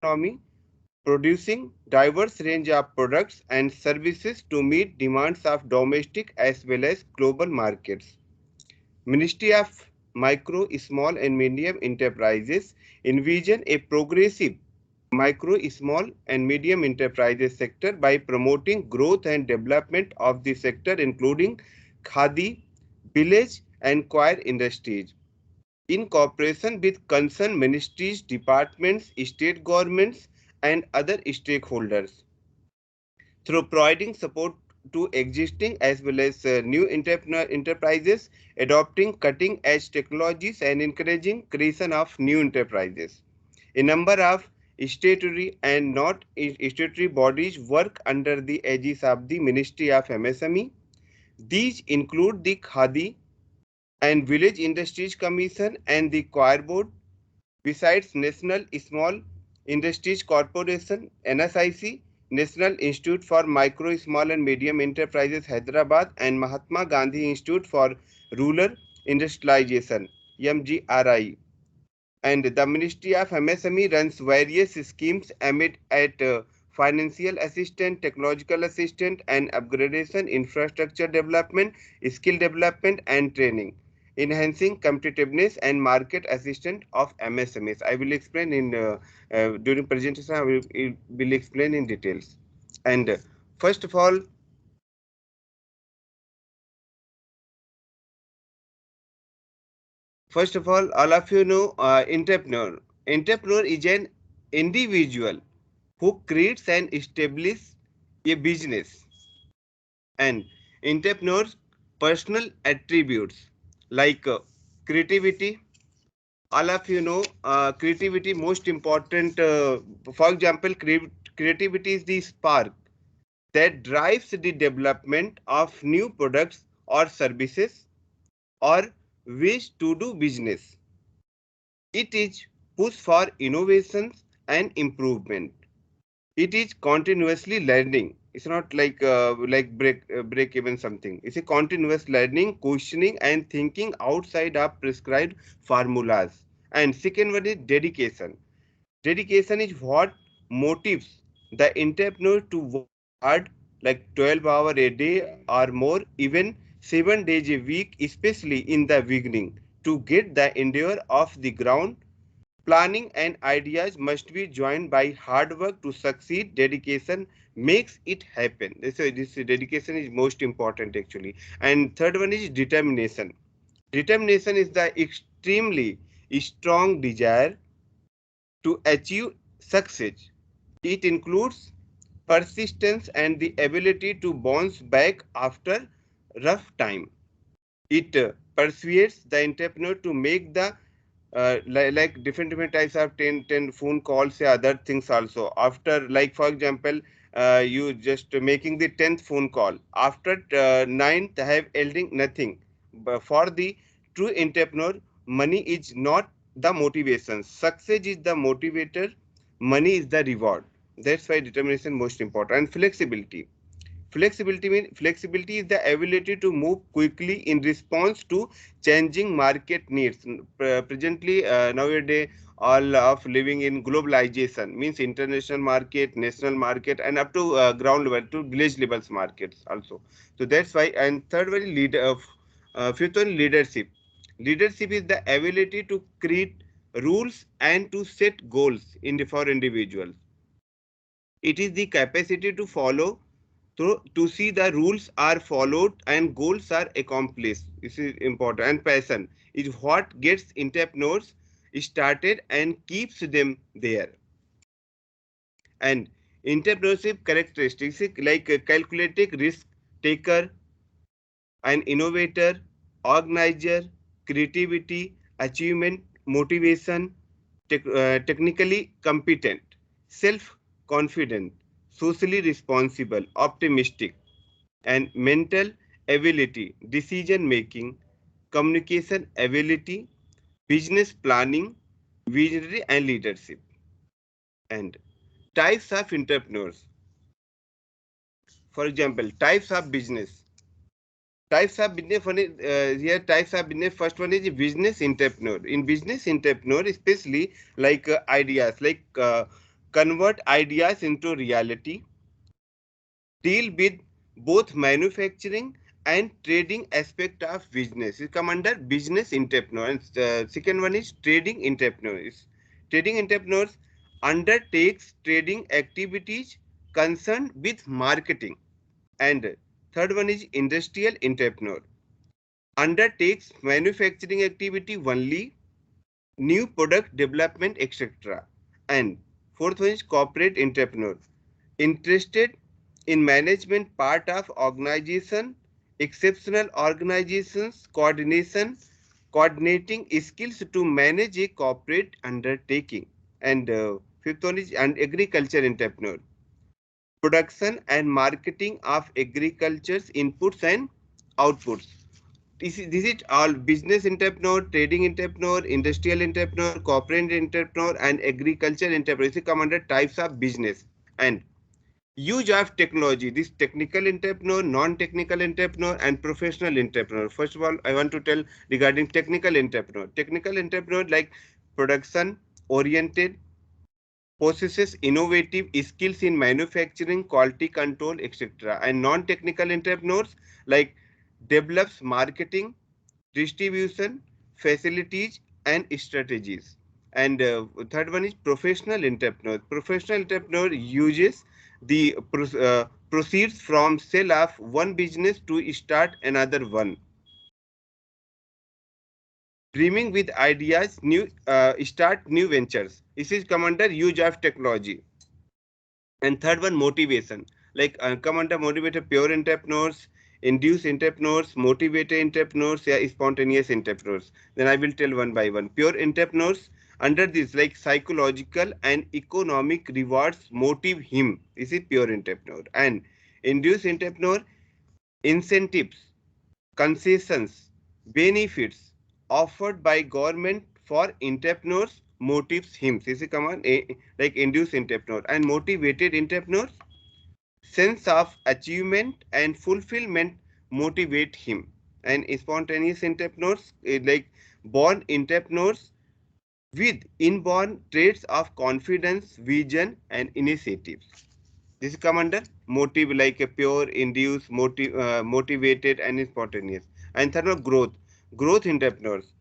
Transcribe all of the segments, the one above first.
economy, producing diverse range of products and services to meet demands of domestic as well as global markets. Ministry of Micro, Small and Medium Enterprises envision a progressive micro, small and medium enterprises sector by promoting growth and development of the sector including khadi, village and choir industries in cooperation with concerned ministries, departments, state governments and other stakeholders through providing support to existing as well as new enterprises, adopting cutting edge technologies and encouraging creation of new enterprises. A number of statutory and not statutory bodies work under the aegis of the Ministry of MSME. These include the Khadi and Village Industries Commission and the Choir Board, besides National Small Industries Corporation, NSIC, National Institute for Micro, Small and Medium Enterprises, Hyderabad, and Mahatma Gandhi Institute for Rural Industrialization, MGRI. And the Ministry of MSME runs various schemes amid at financial assistance, technological assistance, and upgradation, infrastructure development, skill development, and training, enhancing competitiveness and market assistance of MSMEs. I will explain in during presentation. I will explain in details. And first of all, all of you know entrepreneur. Entrepreneur is an individual who creates and establishes a business, and entrepreneur's personal attributes like creativity. All of you know creativity most important. For example, creativity is the spark that drives the development of new products or services or ways to do business. It is push for innovations and improvement. It is continuously learning. It's not like break even something. It's a continuous learning, questioning, and thinking outside of prescribed formulas. And second one is dedication. Dedication is what motivates the entrepreneur to work hard, like 12 hours a day or more, even 7 days a week, especially in the beginning, to get the endeavor off the ground. Planning and ideas must be joined by hard work to succeed. Dedication makes it happen. So this dedication is most important actually. And third one is determination. Determination is the extremely strong desire to achieve success. It includes persistence and the ability to bounce back after rough time. It persuades the entrepreneur to make the like different types of 10 phone calls or other things also after, like for example, you just making the 10th phone call after ninth have yielding nothing. But for the true entrepreneur, money is not the motivation, success is the motivator, money is the reward. That's why determination most important. And flexibility. Flexibility is the ability to move quickly in response to changing market needs. Presently, nowadays, all of living in globalization means international market, national market, and up to ground level to village levels markets also. So that's why. And third one, fifth one, leadership. Leadership is the ability to create rules and to set goals in for individuals. It is the capacity to follow through to see the rules are followed and goals are accomplished. This is important. And passion is what gets entrepreneurs started and keeps them there. And entrepreneurship characteristics like a calculated risk taker, an innovator, organizer, creativity, achievement, motivation, technically competent, self confident, socially responsible, optimistic, and mental ability, decision making, communication ability, business planning, visionary, and leadership. And types of entrepreneurs. For example, types of business. Types of business, here types of business, first one is business entrepreneur. In business entrepreneur, especially like ideas like convert ideas into reality, deal with both manufacturing and trading aspect of business. It come under business entrepreneur. And second one is trading entrepreneurs. Trading entrepreneurs undertakes trading activities concerned with marketing. And third one is industrial entrepreneur. Undertakes manufacturing activity only, new product development, etc. And fourth one is corporate entrepreneur. Interested in management part of organization, exceptional organizations, coordinating skills to manage a corporate undertaking. And fifth one is an agriculture entrepreneur. Production and marketing of agriculture's inputs and outputs. This is all business entrepreneur, trading entrepreneur, industrial entrepreneur, corporate entrepreneur, and agriculture entrepreneur. This come under types of business. And use of technology, this technical entrepreneur, non-technical entrepreneur, and professional entrepreneur. First of all, I want to tell regarding technical entrepreneur. Technical entrepreneur like production oriented, possesses innovative skills in manufacturing, quality control, etc. And non-technical entrepreneurs like develops marketing, distribution, facilities, and strategies. And third one is professional entrepreneur. Professional entrepreneur uses the proceeds from sale of one business to start another one. Dreaming with ideas, new start new ventures. This is come under use of technology. And third one, motivation. Like come under motivated pure entrepreneurs, induced entrepreneurs, motivated entrepreneurs, yeah, spontaneous entrepreneurs. Then I will tell one by one. Pure entrepreneurs under this like psychological and economic rewards motive him. This is pure entrepreneur. And induced entrepreneur, incentives, concessions, benefits offered by government for entrepreneurs motives him. This is common like induced entrepreneur. And motivated entrepreneurs, sense of achievement and fulfillment motivate him. And spontaneous entrepreneurs like born entrepreneurs with inborn traits of confidence, vision, and initiatives. This come under motive like a pure, induced, motivated, and spontaneous. And third one, growth. Growth entrepreneurs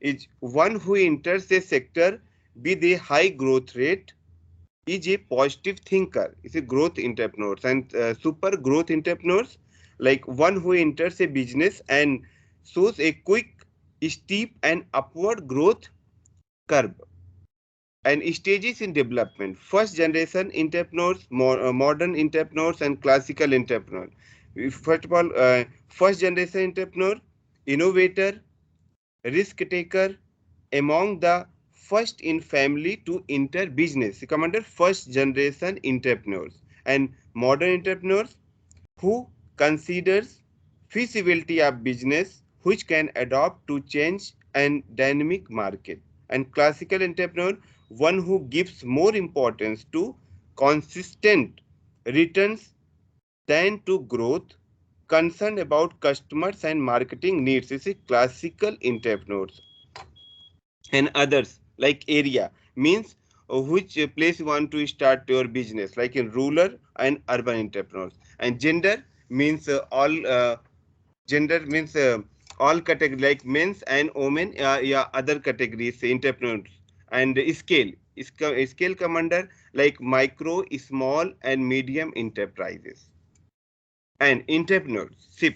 is one who enters a sector with a high growth rate, is a positive thinker, is a growth entrepreneurs. And super growth entrepreneurs like one who enters a business and shows a quick, steep, and upward growth curve. And stages in development: first generation entrepreneurs, modern entrepreneurs, and classical entrepreneur. First of all, first generation entrepreneur, innovator, risk taker, among the first in family to enter business. Come under first generation entrepreneurs. And modern entrepreneurs who considers feasibility of business which can adapt to change and dynamic market. And classical entrepreneur, one who gives more importance to consistent returns than to growth, concerned about customers and marketing needs. This is classical entrepreneurs. And others like area means which place you want to start your business, like in rural and urban entrepreneurs. And gender means all category like men's and women, yeah, other categories entrepreneurs. And scale come under like micro, small, and medium enterprises. And entrepreneurship.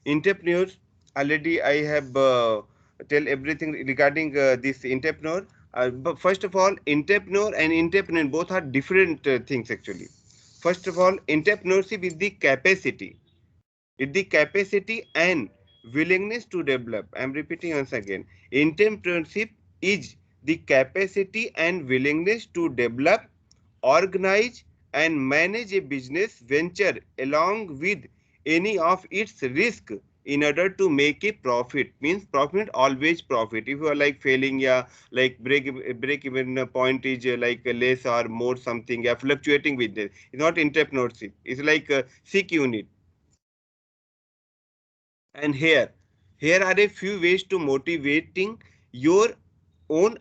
Entrepreneurs, already I have tell everything regarding this entrepreneur. But first of all, entrepreneur and entrepreneur both are different things actually. First of all, entrepreneurship is the capacity. It's the capacity and willingness to develop. I am repeating once again. Entrepreneurship is the capacity and willingness to develop, organize, and manage a business venture along with any of its risk in order to make a profit. Means profit, always profit. If you are like failing, yeah, like break even point is like less or more something, yeah, fluctuating with this. It's not entrepreneurship. It's like sick unit. And here are a few ways to motivating your own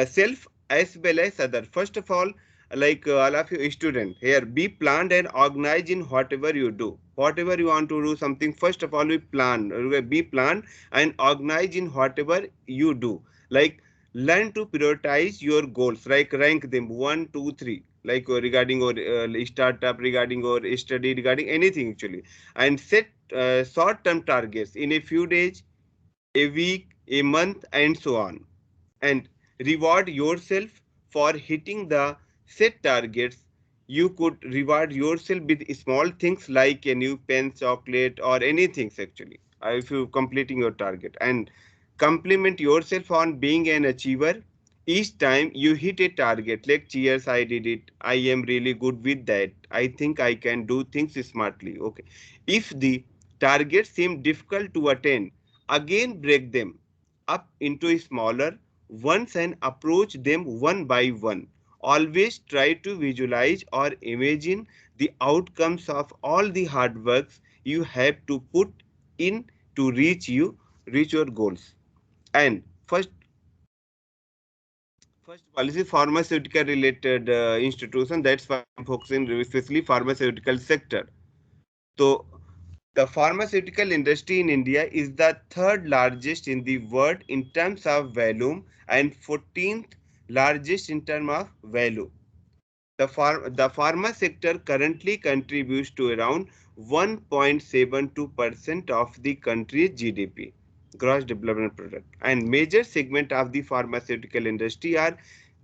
self as well as other. First of all, like all of you student here, be planned and organized in whatever you do. Whatever you want to do something, first of all we plan, be planned and organized in whatever you do. Like learn to prioritize your goals, like rank them 1 2 3, like regarding your startup, regarding your study, regarding anything actually. And set short term targets in a few days, a week, a month, and so on. And reward yourself for hitting the set targets. You could reward yourself with small things like a new pen, chocolate, or anything actually, if you completing your target. And compliment yourself on being an achiever. Each time you hit a target, like cheers, I did it, I am really good with that, I think I can do things smartly. Okay. If the targets seem difficult to attain, again break them up into smaller ones and approach them one by one. Always try to visualize or imagine the outcomes of all the hard works you have to put in to reach your goals. And first policy, pharmaceutical related institution. That's why I'm focusing especially pharmaceutical sector. So the pharmaceutical industry in India is the third largest in the world in terms of volume and 14th largest in terms of value. The pharma sector currently contributes to around 1.72% of the country's GDP, gross development product. And major segment of the pharmaceutical industry are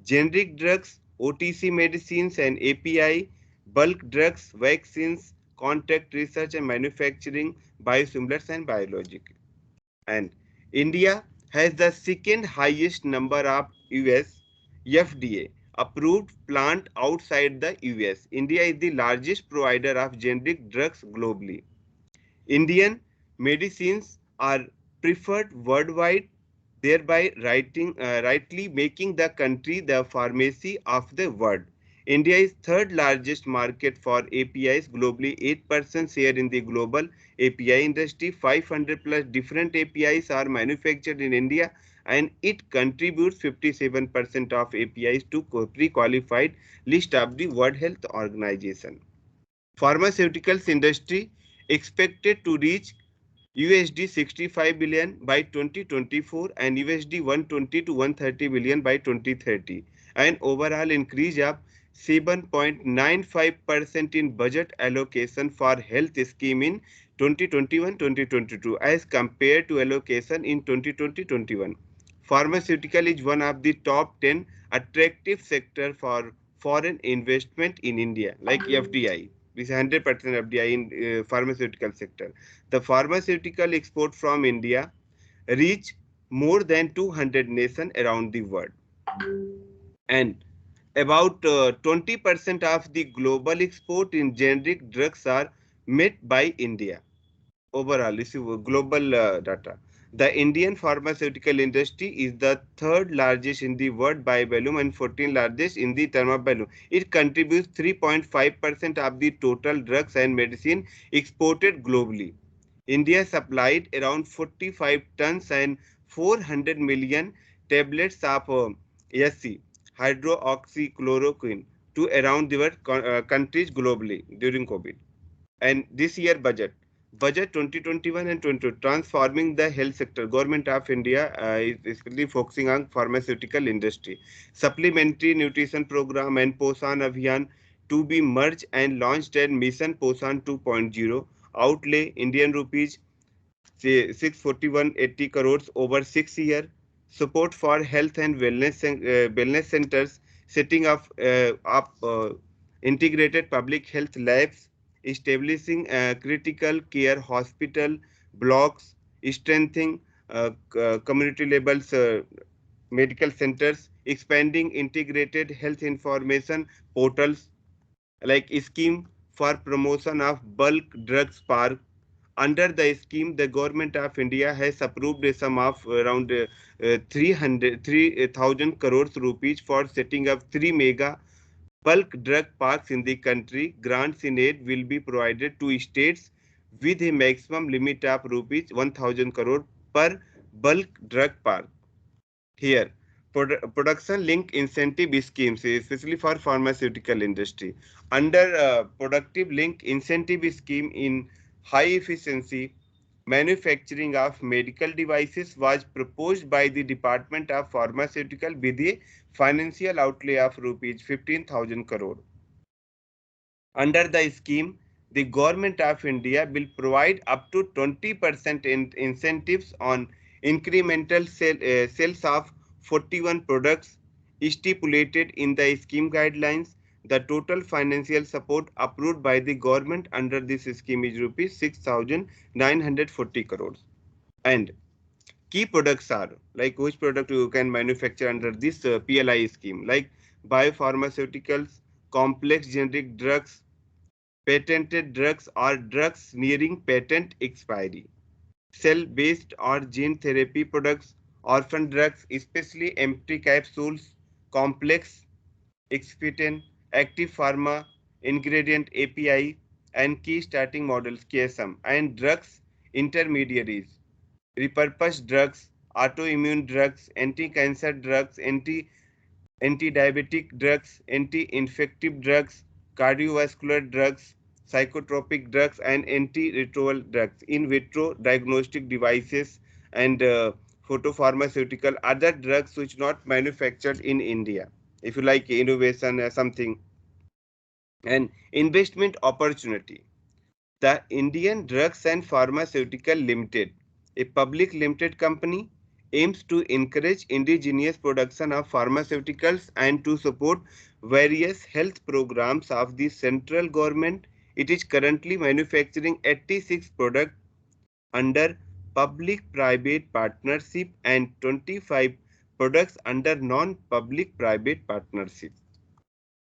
generic drugs, OTC medicines and API, bulk drugs, vaccines, contract research and manufacturing, biosimilars and biologic. And India has the second highest number of US FDA approved plant outside the US. India is the largest provider of generic drugs globally. Indian medicines are preferred worldwide, thereby rightly making the country the pharmacy of the world. India is third largest market for APIs globally, 8% share in the global API industry. 500 plus different APIs are manufactured in India, and it contributes 57% of APIs to pre-qualified list of the World Health Organization. Pharmaceuticals industry expected to reach USD 65 billion by 2024 and USD 120 to 130 billion by 2030, an overall increase of 7.95% in budget allocation for health scheme in 2021-2022 as compared to allocation in 2020-21. Pharmaceutical is one of the top 10 attractive sector for foreign investment in India, like FDI. This is 100% FDI in pharmaceutical sector. The pharmaceutical export from India reach more than 200 nations around the world. And about 20% of the global export in generic drugs are met by India. Overall, this is global data. The Indian pharmaceutical industry is the third largest in the world by volume and 14th largest in the term of value. It contributes 3.5% of the total drugs and medicine exported globally. India supplied around 45 tons and 400 million tablets of SC, hydroxychloroquine, to around the world countries globally during COVID. And this year budget 2021 and 20 transforming the health sector. Government of India is basically focusing on pharmaceutical industry, supplementary nutrition program and Posan Abhiyan to be merged and launched at Mission Posan 2.0. Outlay Indian rupees 641.80 crores over 6 years. Support for health and wellness centers, setting up integrated public health labs, establishing critical care hospital blocks, strengthening community levels medical centers, expanding integrated health information portals, like scheme for promotion of bulk drugs park. Under the scheme, the government of India has approved a sum of around 3,000 crores rupees for setting up 3 mega bulk drug parks in the country. Grants in aid will be provided to states with a maximum limit of rupees 1,000 crore per bulk drug park. Here, production link incentive schemes, especially for pharmaceutical industry. Under productive link incentive scheme in high efficiency manufacturing of medical devices was proposed by the Department of Pharmaceutical with a financial outlay of rupees 15,000 crore. Under the scheme, the Government of India will provide up to 20% incentives on incremental sales of 41 products stipulated in the scheme guidelines. The total financial support approved by the government under this scheme is rupees 6,940 crores. And key products are like which product you can manufacture under this PLI scheme, like biopharmaceuticals, complex generic drugs, patented drugs or drugs nearing patent expiry, cell-based or gene therapy products, orphan drugs, especially empty capsules, complex excipient, active pharma, ingredient API, and key starting models KSM, and drugs intermediaries, repurposed drugs, autoimmune drugs, anti-cancer drugs, anti-diabetic drugs, anti-infective drugs, cardiovascular drugs, psychotropic drugs, and antiretroviral drugs, in vitro diagnostic devices, and photopharmaceutical other drugs which not manufactured in India. If you like innovation or something, and investment opportunity. The Indian Drugs and Pharmaceutical Limited, a public limited company, aims to encourage indigenous production of pharmaceuticals and to support various health programs of the central government. It is currently manufacturing 86 products under public-private partnership and 25 products under non-public-private partnership.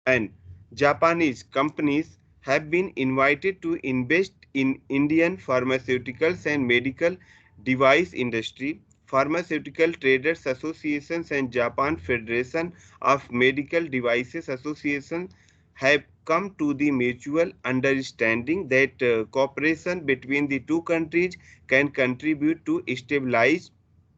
And Japanese companies have been invited to invest in Indian pharmaceuticals and medical device industry. Pharmaceutical Traders Associations and Japan Federation of Medical Devices Association have come to the mutual understanding that cooperation between the two countries can contribute to stabilize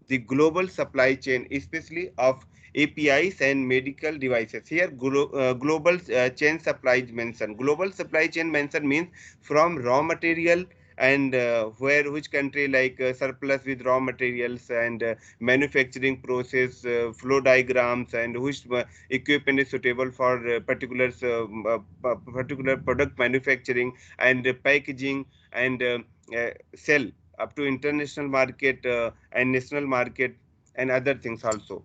the global supply chain, especially of APIs and medical devices. Here, global chain supply mentioned. Global supply chain mentioned means from raw material and where which country like surplus with raw materials and manufacturing process, flow diagrams, and which equipment is suitable for particular product manufacturing and packaging and sell up to international market and national market and other things also.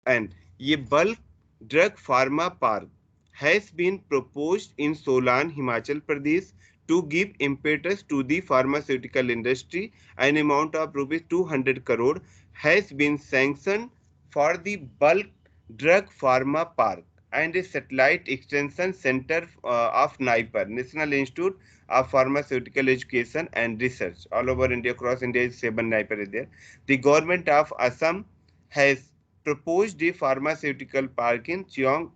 And a bulk drug pharma park has been proposed in Solan, Himachal Pradesh to give impetus to the pharmaceutical industry. An amount of rupees 200 crore has been sanctioned for the bulk drug pharma park and a satellite extension center of NIPER, National Institute of Pharmaceutical Education and Research. All over India, across India, 7 NIPER is there. The government of Assam has proposed a pharmaceutical park in Cheong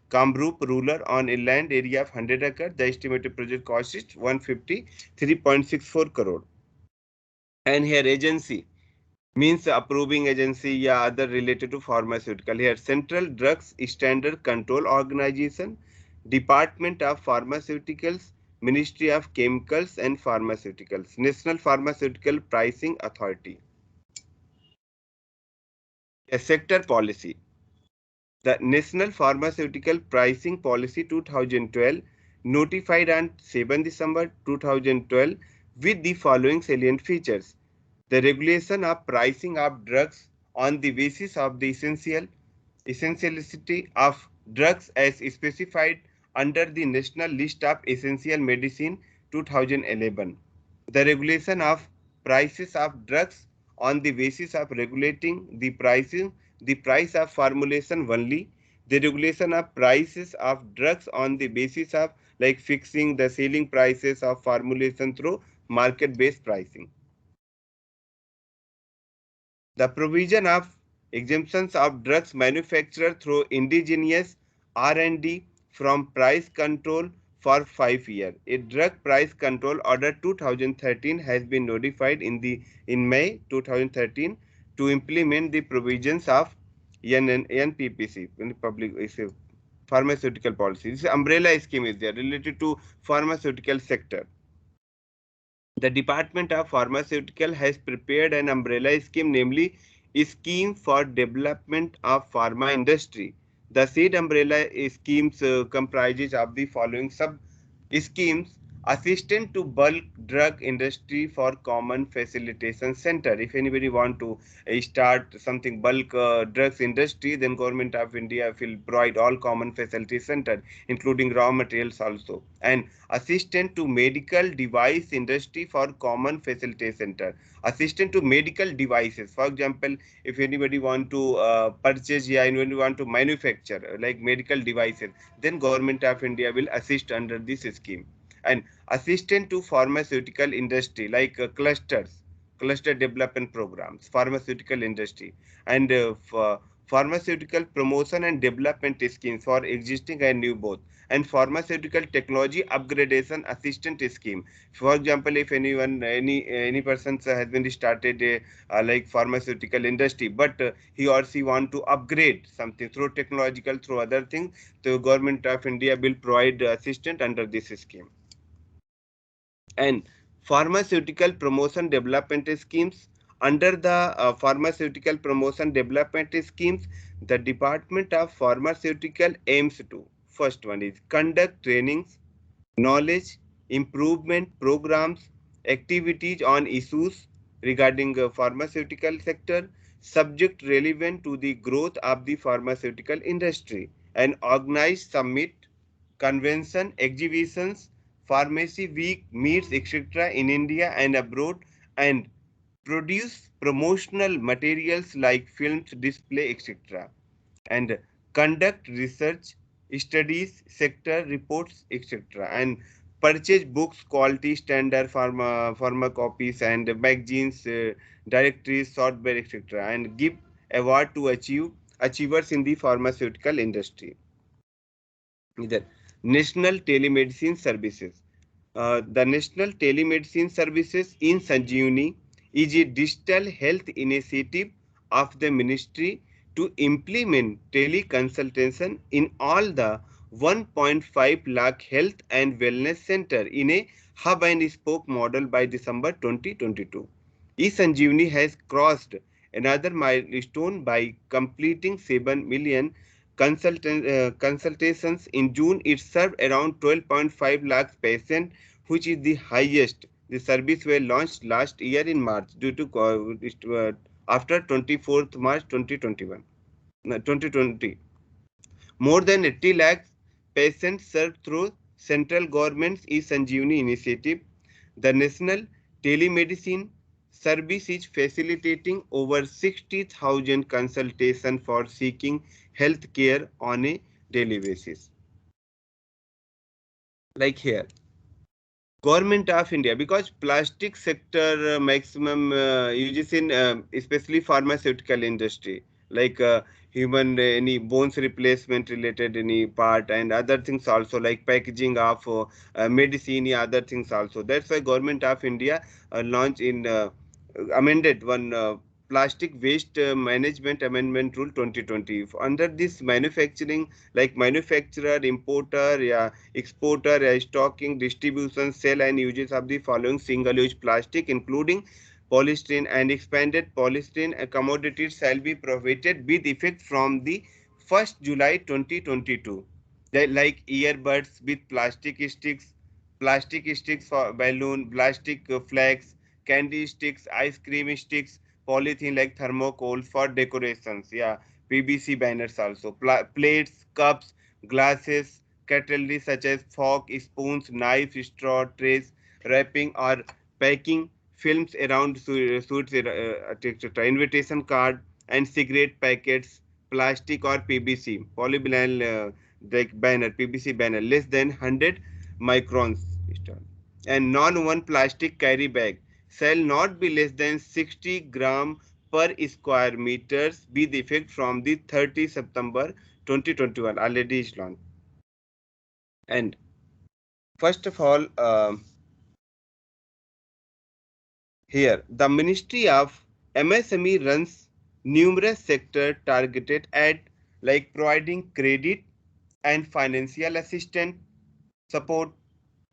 Kamrup rural on a land area of 100 acres. The estimated project cost is 153.64 crore. And here agency means approving agency, yeah, other related to pharmaceutical. Here Central Drugs Standard Control Organization, Department of Pharmaceuticals, Ministry of Chemicals and Pharmaceuticals, National Pharmaceutical Pricing Authority. A sector policy. The National Pharmaceutical Pricing Policy 2012 notified on 7 December 2012 with the following salient features. The regulation of pricing of drugs on the basis of the essentiality of drugs as specified under the National List of Essential Medicine 2011. The regulation of prices of drugs on the basis of regulating the price of formulation only. The regulation of prices of drugs on the basis of like fixing the selling prices of formulation through market-based pricing. The provision of exemptions of drugs manufactured through indigenous R&D from price control for 5 years. A drug price control order 2013 has been notified in May 2013 to implement the provisions of NPPC, public pharmaceutical policy. This umbrella scheme is there related to pharmaceutical sector. The Department of Pharmaceutical has prepared an umbrella scheme, namely a scheme for development of pharma industry. The said umbrella schemes comprises of the following sub schemes: assistant to bulk drug industry for common facilitation center. If anybody want to start something bulk drugs industry, then government of India will provide all common facility center, including raw materials also. And assistant to medical device industry for common facility center. Assistant to medical devices, for example, if anybody want to purchase, yeah, anybody want to manufacture like medical devices, then government of India will assist under this scheme. And assistant to pharmaceutical industry, like cluster development programs, pharmaceutical industry, and pharmaceutical promotion and development schemes for existing and new both, and pharmaceutical technology upgradation assistant scheme. For example, if any person has been started a like pharmaceutical industry, but he or she want to upgrade something through technological, through other things, the government of India will provide assistance under this scheme. And pharmaceutical promotion development schemes, under the pharmaceutical promotion development schemes, the Department of Pharmaceutical aims to, first one is conduct trainings, knowledge improvement programs, activities on issues regarding pharmaceutical sector, subject relevant to the growth of the pharmaceutical industry, and organize summit, convention, exhibitions, pharmacy week, meets, etc. in India and abroad, and produce promotional materials like films, display, etc. and conduct research, studies, sector reports, etc. and purchase books, quality standard pharma copies, and magazines, directories, software, etc. and give award to achievers in the pharmaceutical industry. Either National Telemedicine Services. The National Telemedicine Services in Sanjeevani is a digital health initiative of the ministry to implement teleconsultation in all the 1.5 lakh health and wellness center in a hub and spoke model by December 2022. eSanjeevani has crossed another milestone by completing 7 million consultations in June. It served around 12.5 lakh patients, which is the highest. The service were launched last year in March due to after 24th March 2021. 2020. More than 80 lakhs patients served through central government's eSanjeevani initiative. The National Telemedicine Service is facilitating over 60,000 consultations for seeking health care on a daily basis. Like here, Government of India, because plastic sector maximum uses in especially pharmaceutical industry, like human any bones replacement related any part, and other things also, like packaging of medicine, other things also. That's why Government of India launched in amended one plastic waste management amendment rule 2020. Under this, manufacturing, like manufacturer, importer, yeah, exporter, stocking, distribution, sale and uses of the following single-use plastic, including polystyrene and expanded polystyrene commodities, shall be prohibited with effect from the 1st July 2022. Like earbuds with plastic sticks for balloon, plastic flags, candy sticks, ice cream sticks, polythene like thermocols for decorations. Yeah, PVC banners also. Plates, cups, glasses, cutlery such as fork, spoons, knives, straw, trays, wrapping or packing films around suits, etc. Invitation card and cigarette packets, plastic or PVC, polyvinyl like banner, PVC banner, less than 100 microns, and non-one plastic carry bag shall not be less than 60 gram per square meters with effect from the 30 September 2021. Already is launched. And first of all, here the Ministry of MSME runs numerous sectors targeted at like providing credit and financial assistance, support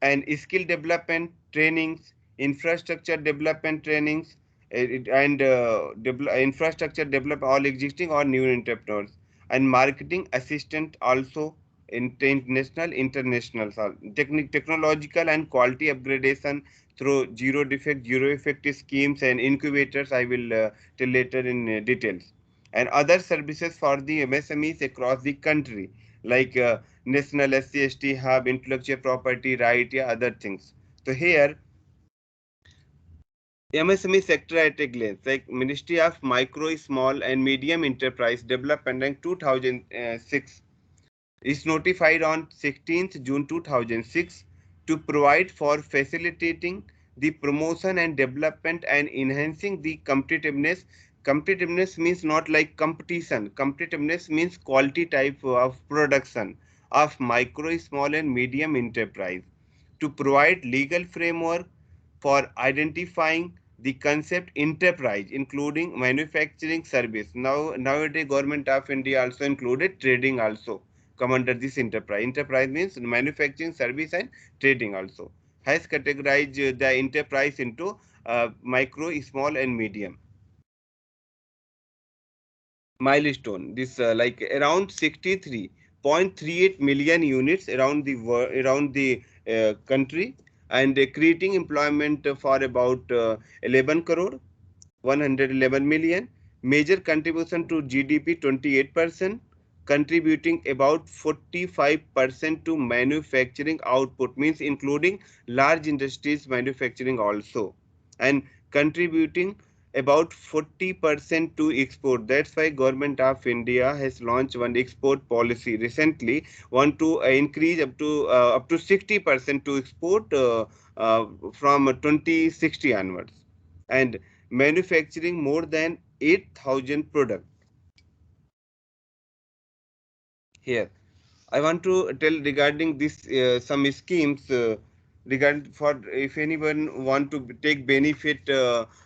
and skill development trainings, infrastructure development trainings, and infrastructure develop all existing or new entrepreneurs, and marketing assistant also international technological and quality upgradation through zero defect, zero effect schemes and incubators. I will tell later in details. And other services for the MSMEs across the country, like national SC/ST hub, intellectual property right, yeah, other things. So here MSME sector at a glance, like Ministry of Micro, Small and Medium Enterprise Development in 2006 is notified on 16th June 2006 to provide for facilitating the promotion and development and enhancing the competitiveness. Competitiveness means not like competition. Competitiveness means quality type of production of micro, small and medium enterprise, to provide legal framework for identifying the concept enterprise, including manufacturing service. Nowadays government of India also included trading also come under this enterprise. Enterprise means manufacturing, service and trading also. Has categorized the enterprise into micro, small and medium. Milestone. This like around 63.38 million units around the world, around the country, and creating employment for about 11 crore 111 million. Major contribution to GDP 28%, contributing about 45% to manufacturing output, means including large industries manufacturing also, and contributing about 40% to export. That's why government of India has launched one export policy recently, want to increase up to 60% to export from 2060 onwards, and manufacturing more than 8,000 products. Here I want to tell regarding this some schemes regarding for if anyone want to take benefit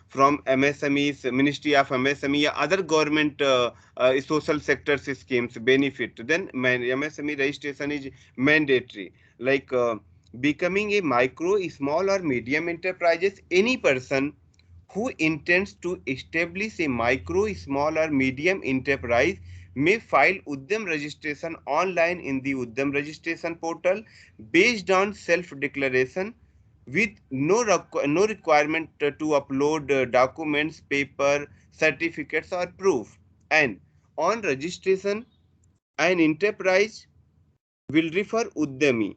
from MSMEs, Ministry of MSME, other government social sectors schemes benefit, then MSME registration is mandatory. Like becoming a micro, small or medium enterprises, any person who intends to establish a micro, small or medium enterprise may file Udyam registration online in the Udyam registration portal based on self-declaration, with no requirement to upload documents, paper, certificates or proof. And on registration, an enterprise will refer Udyami.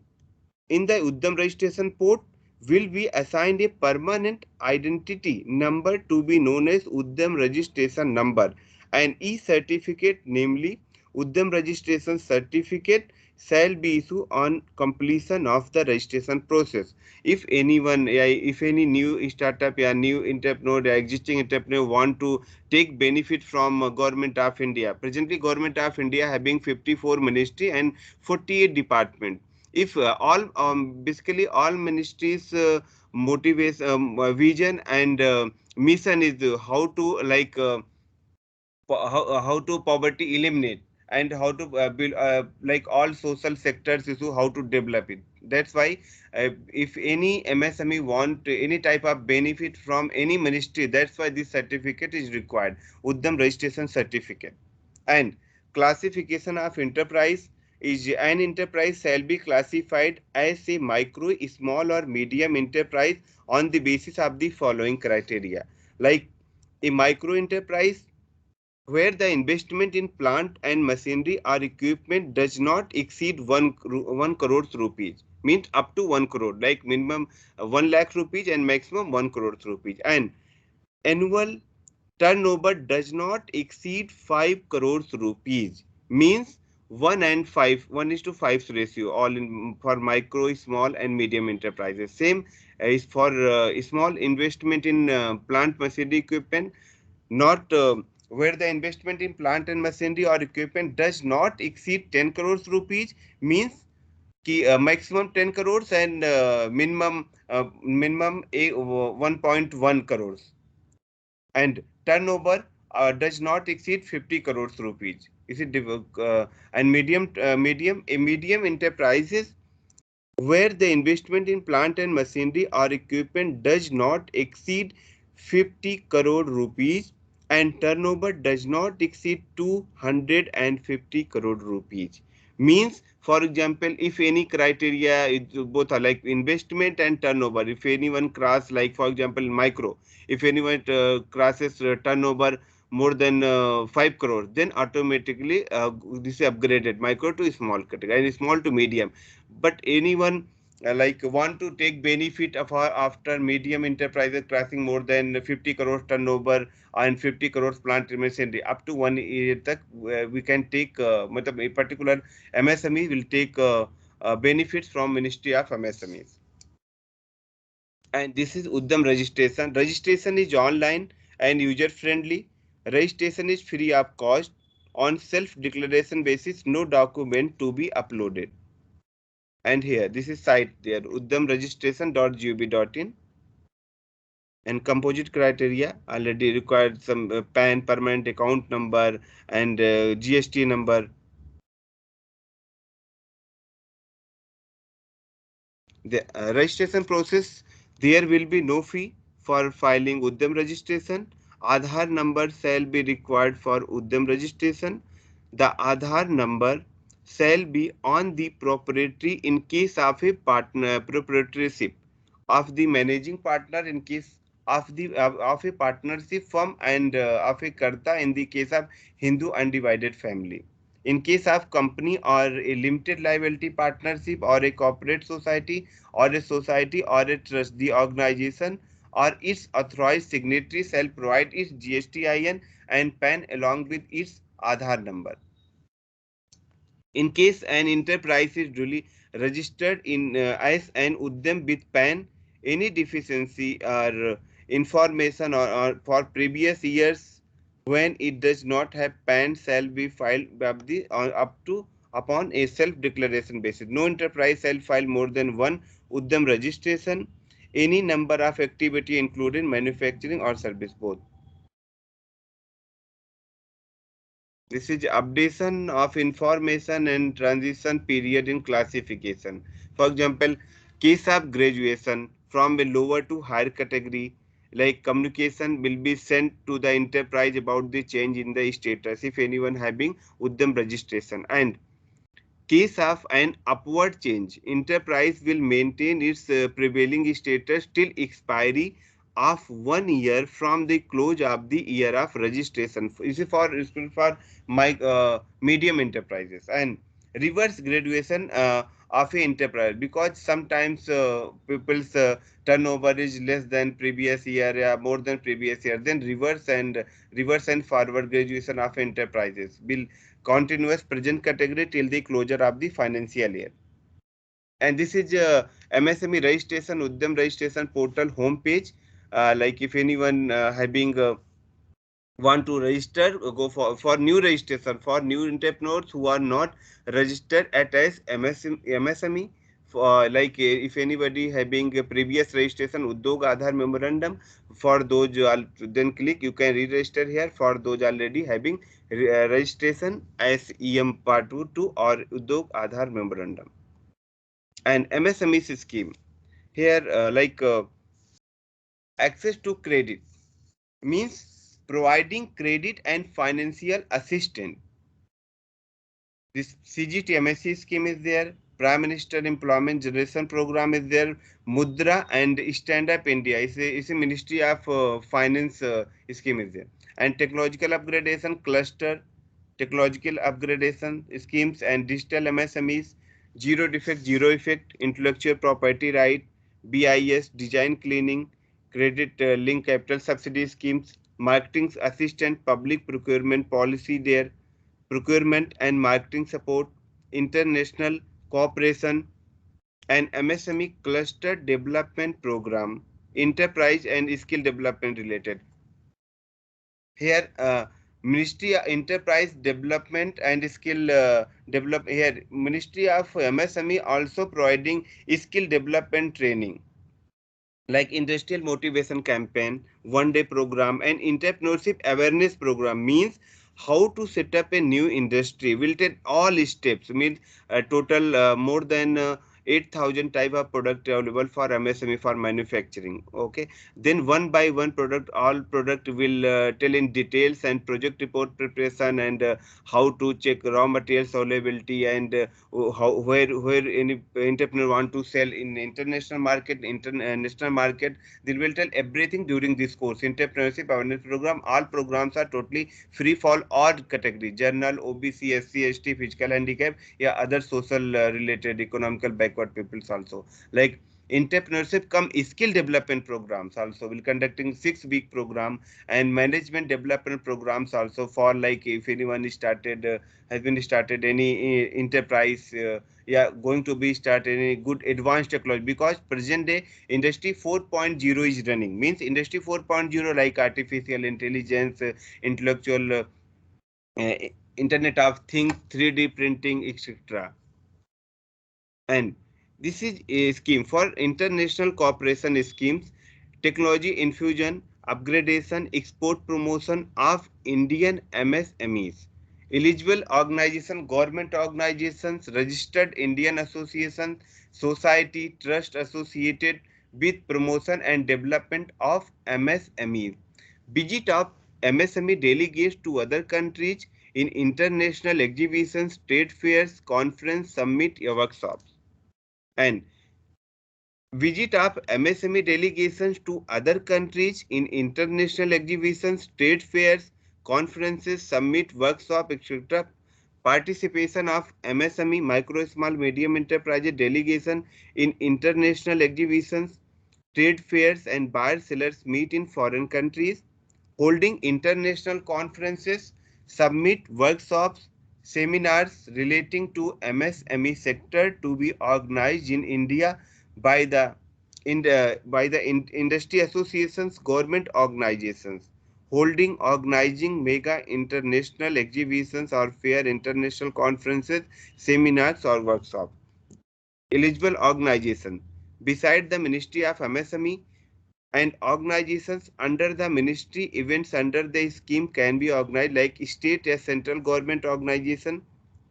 In the Udyam registration port will be assigned a permanent identity number to be known as Udyam registration number. An e-certificate, namely Udyam registration certificate, shall be issued on completion of the registration process. If anyone, if any new startup or new entrepreneur, existing entrepreneur want to take benefit from government of India, presently government of India having 54 ministry and 48 department. If all basically all ministries motivate vision and mission is how to like how to poverty eliminate, and how to build like all social sectors issue, how to develop it. That's why if any MSME want any type of benefit from any ministry, that's why this certificate is required, Udyam registration certificate. And classification of enterprise is an enterprise shall be classified as a micro, small or medium enterprise on the basis of the following criteria. Like a micro enterprise where the investment in plant and machinery or equipment does not exceed 1 crore rupees, means up to 1 crore, like minimum 1 lakh rupees and maximum 1 crore rupees, and annual turnover does not exceed 5 crores rupees, means 1 and 5, 1 is to 5 ratio, all in for micro, small and medium enterprises. Same is for small investment in plant machinery equipment, not where the investment in plant and machinery or equipment does not exceed 10 crores rupees, means ki, maximum 10 crores and minimum 1.1 crores, and turnover does not exceed 50 crores rupees. Is it and medium enterprises where the investment in plant and machinery or equipment does not exceed 50 crore rupees and turnover does not exceed 250 crore rupees. Means, for example, if any criteria is both are like investment and turnover, if anyone cross, like for example micro, if anyone crosses turnover more than 5 crore, then automatically this is upgraded micro to small category and small to medium. But anyone like want to take benefit of after medium enterprises crossing more than 50 crores turnover and 50 crores plant machinery up to 1 year tak, we can take matlab a particular MSME will take benefits from Ministry of MSMEs. And this is Uddam registration. Registration is online and user friendly. Registration is free of cost. On self declaration basis, no document to be uploaded. And here this is site there, uddamregistration.gov.in. And composite criteria already required some PAN, permanent account number, and GST number. The registration process, there will be no fee for filing Uddam registration. Aadhaar number shall be required for Uddam registration. The Aadhaar number shall be on the proprietary in case of a partner proprietorship of the managing partner in case of a partnership firm and of a karta in the case of Hindu undivided family. In case of company or a limited liability partnership or a corporate society or a society or a trust, the organization or its authorized signatory shall provide its GSTIN and PAN along with its Aadhaar number. In case an enterprise is duly registered in as an Udyam with PAN, any deficiency or information or for previous years when it does not have PAN shall be filed up to upon a self-declaration basis. No enterprise shall file more than one Udyam registration. Any number of activity including manufacturing or service both. This is updation of information and transition period in classification. For example, case of graduation from a lower to higher category, like communication will be sent to the enterprise about the change in the status if anyone having Udyam registration. And case of an upward change, enterprise will maintain its prevailing status till expiry of 1 year from the close of the year of registration. This is for my medium enterprises. And reverse graduation of a enterprise, because sometimes people's turnover is less than previous year, more than previous year, then reverse and forward graduation of enterprises will continuous present category till the closure of the financial year. And this is MSME registration, Udyam registration portal homepage. Like if anyone having want to register, go for new registration for new entrepreneurs who are not registered at as MSME. For like if anybody having a previous registration Udyog Aadhaar memorandum, for those then click you can re-register here. For those already having registration as EM Part 2 or Udyog Aadhaar memorandum. And MSME scheme here access to credit means providing credit and financial assistance. This CGTMSC scheme is there, Prime Minister Employment Generation Program is there, Mudra and Stand Up India is a Ministry of Finance scheme is there, and technological upgradation cluster, technological upgradation schemes and digital MSMEs, zero defect, zero effect, intellectual property right, BIS, design cleaning, credit link capital subsidy schemes, marketing assistant, public procurement policy there, procurement and marketing support, international cooperation, and MSME cluster development program, enterprise and skill development related. Here, Ministry of Enterprise Development and Skill Develop. Here, Ministry of MSME also providing skill development training. like industrial motivation campaign, one day program, and entrepreneurship awareness program. Means how to set up a new industry. Will take all steps. Means total more than 8,000 type of product available for MSME for manufacturing. Okay, then one by one product, all product will tell in details and project report preparation, and how to check raw materials availability, and how where any entrepreneur want to sell in international market, national market. They will tell everything during this course, entrepreneurship awareness program. All programs are totally free for all category: general, OBC, SC, ST, physical handicap, yeah, other social related economical backward peoples also. Like entrepreneurship come skill development programs also will conducting 6 week program, and management development programs also, for like if anyone is started has been started any enterprise, yeah, going to be start any good advanced technology, because present day industry 4.0 is running. Means industry 4.0 like artificial intelligence, intellectual uh, internet of things, 3D printing, etc. And this is a scheme for international cooperation schemes, technology infusion, upgradation, export promotion of Indian MSMEs. Eligible organization, government organizations, registered Indian associations, society, trust associated with promotion and development of MSMEs. Visit of MSME delegates to other countries in international exhibitions, trade fairs, conference, summit, workshops. And visit of MSME delegations to other countries in international exhibitions, trade fairs, conferences, summit, workshop, etc. Participation of MSME, micro, small, medium enterprise delegation in international exhibitions, trade fairs, and buyer sellers meet in foreign countries, holding international conferences, summit, workshops, seminars relating to MSME sector to be organized in India by the industry associations, government organizations, holding organizing mega international exhibitions or fair, international conferences, seminars or workshops. Eligible organization beside the Ministry of MSME and organizations under the ministry, events under the scheme can be organized, like state or central government organization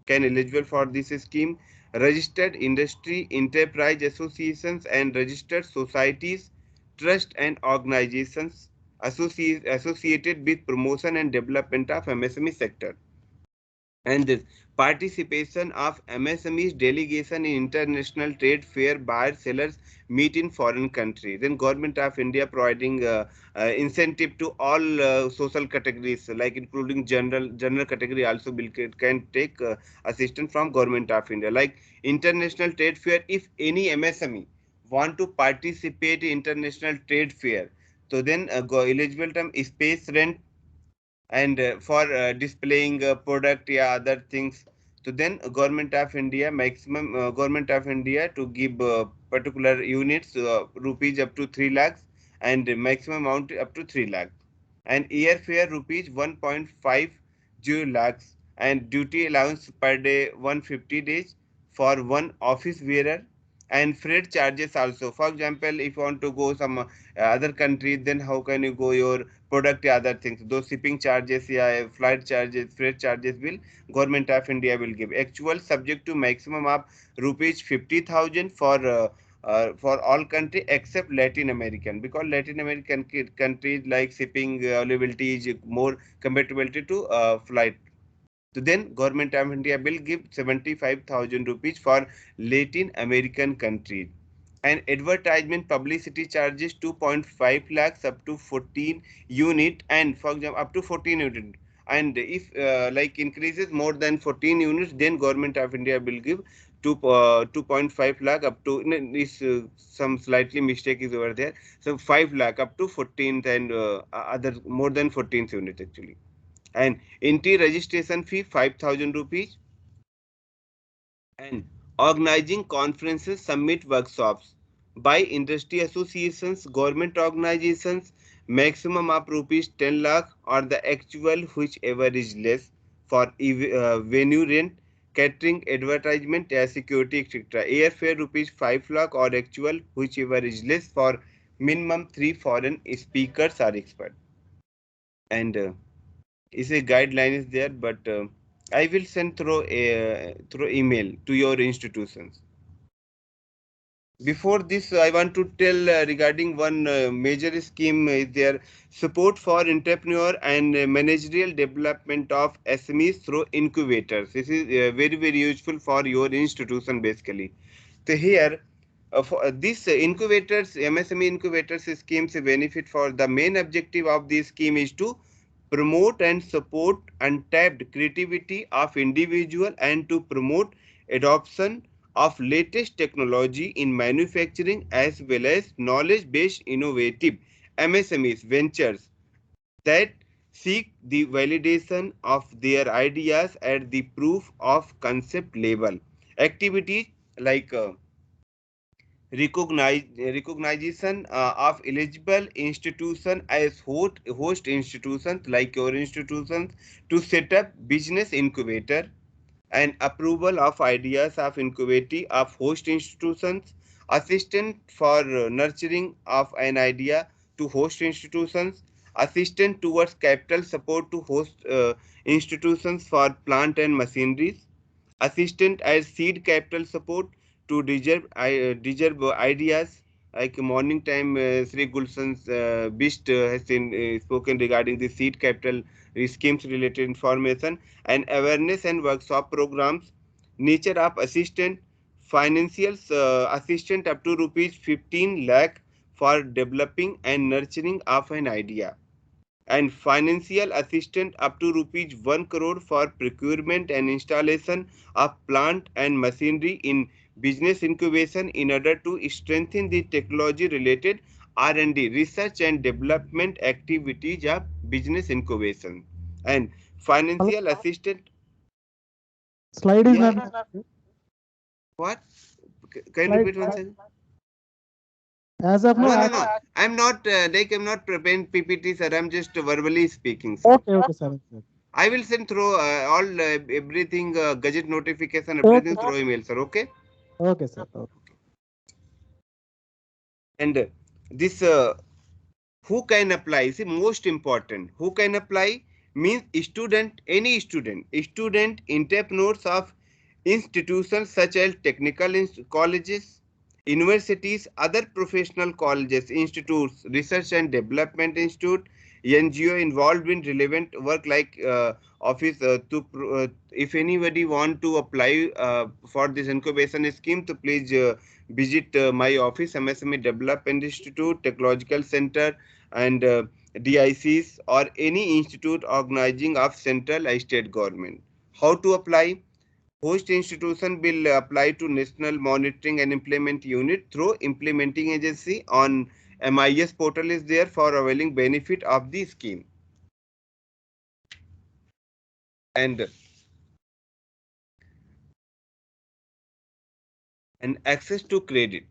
can eligible for this scheme, registered industry enterprise associations and registered societies, trust and organizations associated with promotion and development of MSME sector. And this participation of MSMEs delegation in international trade fair, buyer sellers meet in foreign country. Then government of India providing incentive to all social categories, like including general category also will can take assistance from government of India. Like international trade fair, if any MSME want to participate in international trade fair, so then eligible term space rent, and for displaying product, yeah, other things. So then government of India, maximum government of India to give particular units, rupees up to 3 lakhs, and maximum amount up to 3 lakhs, and airfare rupees 1.50 lakhs, and duty allowance per day 150 days for one office bearer, and freight charges also. For example, if you want to go some other country, then how can you go your product, other things, those shipping charges, yeah, flight charges, freight charges will government of India will give. Actual subject to maximum of rupees 50,000 for all country except Latin American, because Latin American countries like shipping availability is more compatibility to flight. So then government of India will give 75,000 rupees for Latin American countries. And advertisement publicity charges 2.5 lakhs up to 14 unit, and for example up to 14 unit. And if like increases more than 14 units, then government of India will give 2.5 lakh up to this some slightly mistake is over there. So 5 lakh up to 14th, and other more than 14th unit actually. And entry registration fee 5,000 rupees. And organizing conferences, summit, workshops by industry associations, government organizations, maximum of rupees 10 lakh or the actual whichever is less for venue rent, catering, advertisement, security, etc. Airfare rupees 5 lakh or actual whichever is less for minimum 3 foreign speakers are expert. And is a guideline is there, but I will send through email to your institutions. Before this, I want to tell regarding one major scheme is there, support for entrepreneur and managerial development of SMEs through incubators. This is very useful for your institution basically. So here, for this incubators, MSME incubators schemes benefit for the main objective of this scheme is to promote and support untapped creativity of individual and to promote adoption of latest technology in manufacturing as well as knowledge-based innovative MSMEs ventures that seek the validation of their ideas at the proof of concept level. Activities like recognition of eligible institution as host institutions like your institutions to set up business incubator, and approval of ideas of incubating of host institutions, assistance for nurturing of an idea to host institutions, assistance towards capital support to host institutions for plant and machineries, assistant as seed capital support to deserve ideas like morning time. Sri Gulshan's Bist has spoken regarding the seed capital schemes related information and awareness and workshop programs. Nature of assistant financial assistant up to rupees 15 lakh for developing and nurturing of an idea, and financial assistance up to rupees 1 crore for procurement and installation of plant and machinery in business incubation in order to strengthen the technology related R&D research and development activities of business incubation, and financial assistance. Slide is Yeah, not. what? Can you Slide. repeat once again? As of now, No. I'm not I'm not preparing PPT, sir. I'm just verbally speaking, sir. okay, sir. Okay, I will send through all everything, gadget notification, okay, everything through email, sir. Okay. okay, sir. Okay. And this who can apply? See, most important. Who can apply means student, any student, entrepreneurs of institutions such as technical colleges, universities, other professional colleges, institutes, research and development institute, NGO involved in relevant work like office if anybody want to apply for this incubation scheme, to please visit my office, MSME Development Institute, Technological Center, and DICs or any institute organizing of central or state government. How to apply? Host institution will apply to National Monitoring and Implement Unit through implementing agency on MIS portal is there for availing benefit of the scheme. And access to credit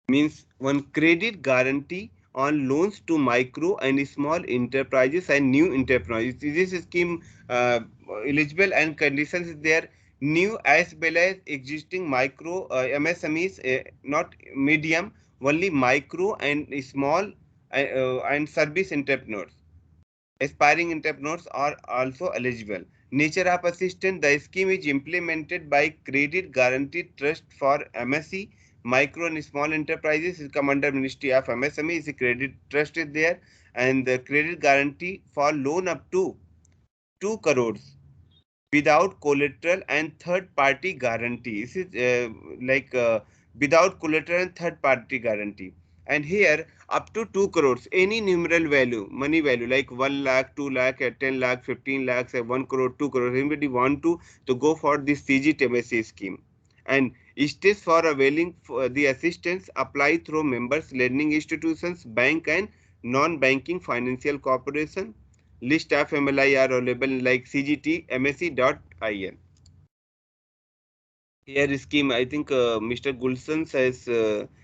means one credit guarantee on loans to micro and small enterprises and new enterprises. This scheme eligible and conditions is there, new as well as existing micro MSMEs, not medium, only micro and small and service entrepreneurs. Aspiring entrepreneurs are also eligible. Nature of assistance: the scheme is implemented by Credit Guarantee Trust for MSE, Micro and Small Enterprises. It come under Ministry of MSME. Is a credit trust is there, and the credit guarantee for loan up to 2 crores without collateral and third party guarantee. This is without collateral and third party guarantee. And here up to 2 crores, any numeral value, money value like 1 lakh, 2 lakh, 10 lakh, 15 lakhs, 1 crore, 2 crore. Anybody want to go for this CGTMSC scheme. And states for availing for the assistance apply through members, learning institutions, bank and non-banking financial corporation. List of MLI are available like cgtmsc.in. Here scheme, I think Mr. Gulshan has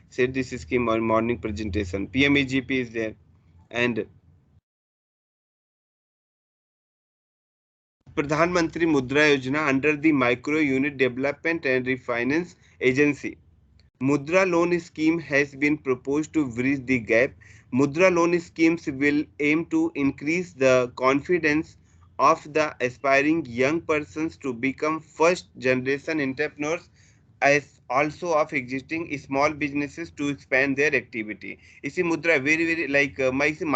said this scheme on morning presentation. PMEGP is there, and Pradhan Mantri Mudra Yojana under the Micro Unit Development and Refinance Agency. Mudra loan scheme has been proposed to bridge the gap. Mudra loan schemes will aim to increase the confidence of the aspiring young persons to become first generation entrepreneurs, as also of existing small businesses to expand their activity. Ici mudra very like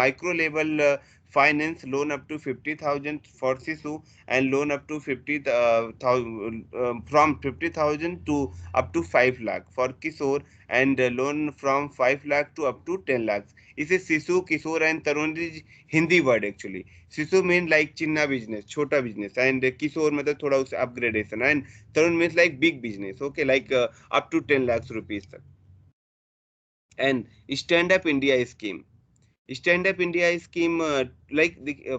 micro level finance loan up to 50,000 for Sisu, and loan up to 50,000 from 50,000 to up to 5 lakh for Kishore, and loan from 5 lakh to up to 10 lakhs. इसे Shishu Kishore and Tarun Hindi word actually. Shishu mean like चिन्ना business, छोटा business, and Kishore मतलब थोड़ा उस upgradation, and Tarun means like big business. Okay, like up to 10 lakhs rupees tak. And stand up India scheme. Stand up India scheme,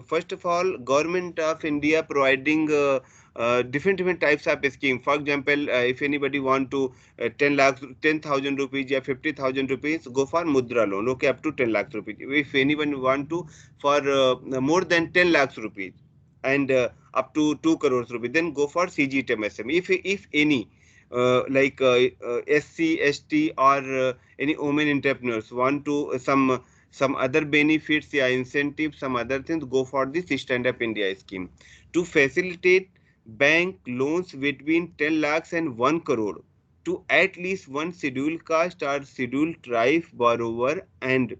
first of all, government of India providing different types of scheme. For example, if anybody want to 10,000 rupees or 50,000 rupees, go for Mudra loan. Okay, up to 10 lakhs rupees. If anyone want to for more than 10 lakhs rupees and up to 2 crores rupees, then go for CGT MSME. If any SC, ST or any women entrepreneurs want to some other benefits, yeah, incentives, some other things, go for this Stand Up India scheme to facilitate bank loans between 10 lakhs and 1 crore to at least one scheduled caste or scheduled tribe borrower, and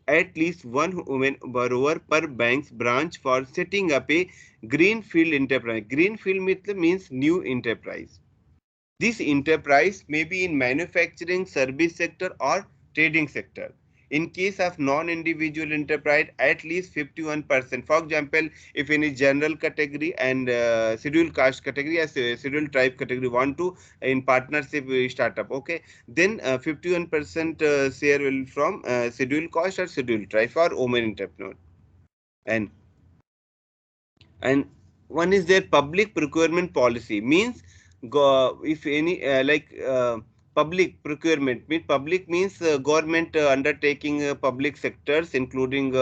at least one woman borrower per bank's branch for setting up a greenfield enterprise. Greenfield means new enterprise. This enterprise may be in manufacturing, service sector or trading sector. In case of non-individual enterprise, at least 51%. For example, if any general category and scheduled caste category or scheduled tribe category want to in partnership startup, okay, then 51% share will from scheduled caste or scheduled tribe for women entrepreneur. And one is their public procurement policy, means if any public procurement means public means government undertaking public sectors including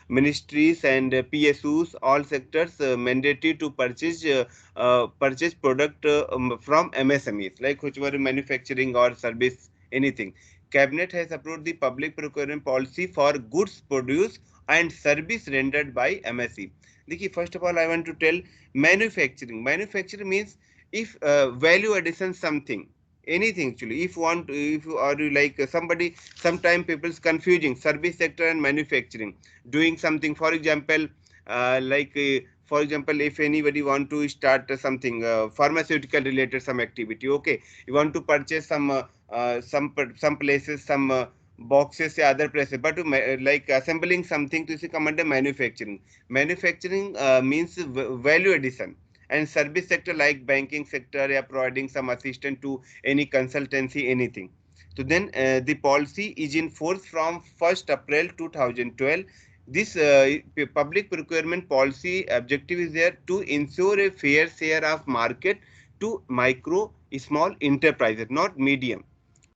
ministries and PSUs, all sectors mandatory to purchase product from MSMEs, like which were manufacturing or service anything. Cabinet has approved the public procurement policy for goods produced and service rendered by MSE. देखिए, first of all I want to tell manufacturing means if value addition something, anything actually. If want, if or you like somebody, sometime people's confusing service sector and manufacturing, doing something. For example, for example, if anybody want to start something pharmaceutical related some activity, okay, you want to purchase some places some boxes या other places, but like assembling something to come under manufacturing. Manufacturing means value addition. And service sector like banking sector, yeah, providing some assistance to any consultancy, anything. So then the policy is in force from 1st April 2012. This public procurement policy objective is there to ensure a fair share of market to micro small enterprises, not medium,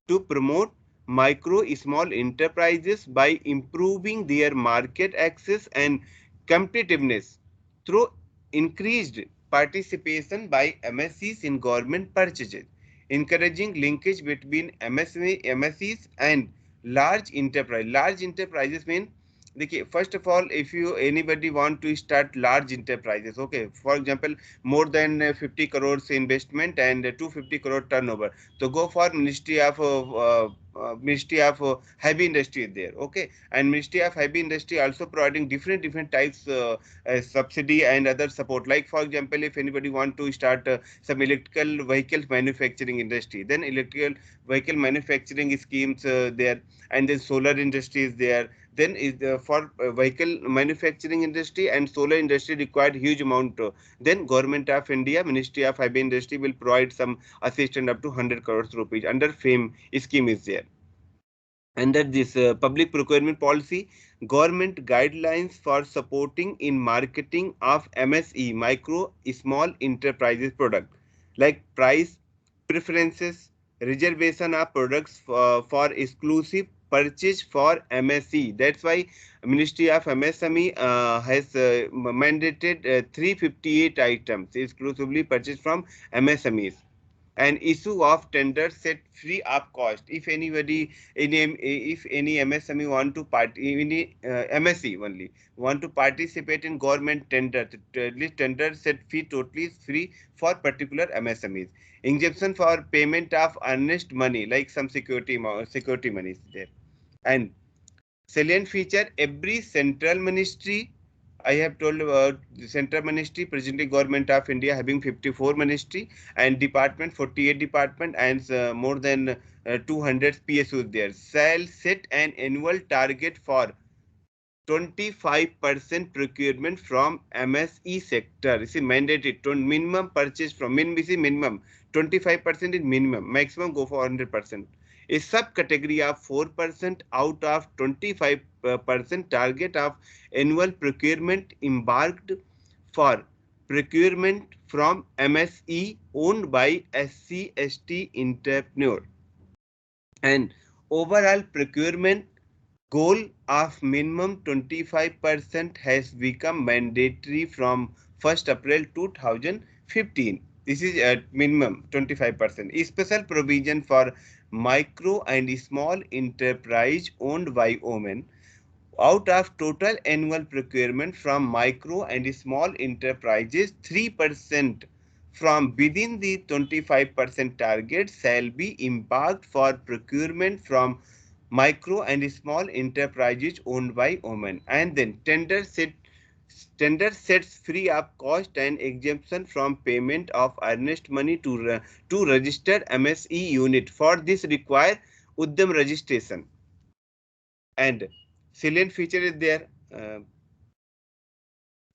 to promote micro small enterprises by improving their market access and competitiveness through increased participation by MSCs in government purchases, encouraging linkage between MSCs and large enterprise. Large enterprises mean, देखिए, first of all, if you anybody want to start large enterprises, okay, for example, more than 50 crores investment and 250 crore turnover, so go for Ministry of Heavy Industry is there, okay, and Ministry of Heavy Industry also providing different types subsidy and other support. Like for example, if anybody want to start some electrical vehicles manufacturing industry, then electrical vehicle manufacturing schemes there, and then solar industry is there. Then is for vehicle manufacturing industry and solar industry required huge amount. Then Government of India, Ministry of Heavy Industry will provide some assistance up to 100 crores rupees under FAME scheme is there. Under this public procurement policy, government guidelines for supporting in marketing of MSE, micro small enterprises product, like price preferences, reservation of products for exclusive purchase for MSE. That's why Ministry of MSME has mandated 358 items exclusively purchased from MSMEs. and issue of tender set free of cost. If anybody, if any MSME want to MSE only want to participate in government tender, tender set fee totally is free for particular MSMEs. Exemption for payment of earnest money, like some security money is there. And salient feature, every central ministry, I have told about the central ministry, presently government of India having 54 ministry and department, 48 department, and more than 200 PSUs there, shall set an annual target for 25% procurement from MSE sector. This is mandated to minimum purchase from minimum 25% is minimum, maximum go for 100%. A subcategory of 4% out of 25% target of annual procurement embarked for procurement from MSE owned by SC/ST entrepreneur, and overall procurement goal of minimum 25% has become mandatory from 1st April 2015. This is at minimum 25%. A special provision for micro and small enterprise owned by women. Out of total annual procurement from micro and small enterprises, 3% from within the 25% target shall be embarked for procurement from micro and small enterprises owned by women. And then tender sets free of cost and exemption from payment of earnest money to registered MSE unit. For this require Udyam registration. And salient feature is there.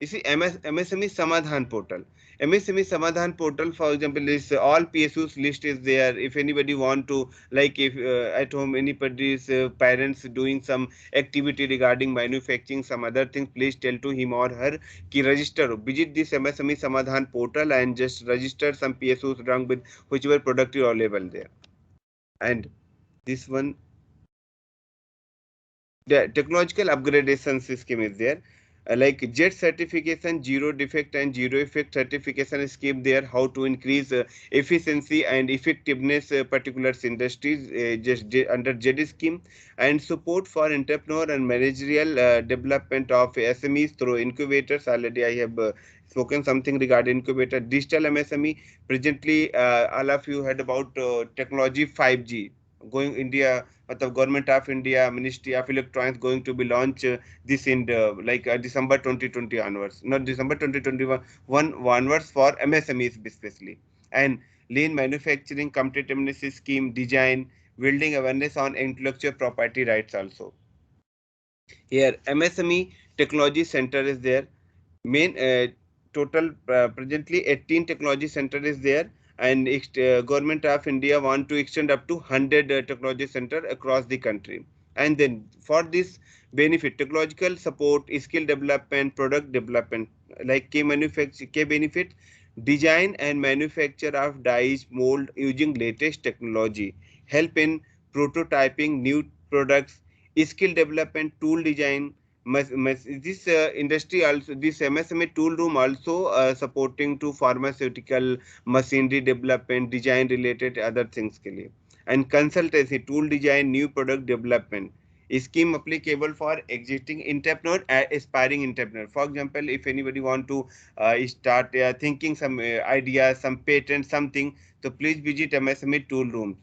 You see, MSME Samadhan portal. MSME Samadhan portal, for example, is all PSUs list is there. If anybody want to, like if at home anybody's parents doing some activity regarding manufacturing, some other things, please tell to him or her ki register. Visit this MSME Samadhan portal and just register some PSUs along with whichever product is available there. And this one, the technological upgradation scheme is there. Like JET certification, zero defect and zero effect certification scheme there. How to increase efficiency and effectiveness particular industries under JET scheme, and support for entrepreneur and managerial development of SMEs through incubators. Already I have spoken something regarding incubator. Digital MSME. Presently, all of you heard about technology 5G going India. The government of India, Ministry of Electronics going to be launched this in December 2020 onwards, not December 2021 onwards for MSMEs especially. And lean manufacturing competitiveness scheme design, building awareness on intellectual property rights also. Here MSME technology center is there. Main total presently 18 technology center is there, and government of India want to extend up to 100 technology center across the country. And then for this benefit, technological support, skill development, product development, like key benefit, design and manufacture of dies mold using latest technology, help in prototyping new products, skill development, tool design. This industry also, this MSME tool room also supporting to pharmaceutical machinery development, design related other things के लिए. And consultancy, tool design, new product development. Scheme applicable for existing entrepreneur, aspiring entrepreneur. For example, if anybody want to start thinking some ideas, some patent, something, so please visit MSME tool rooms.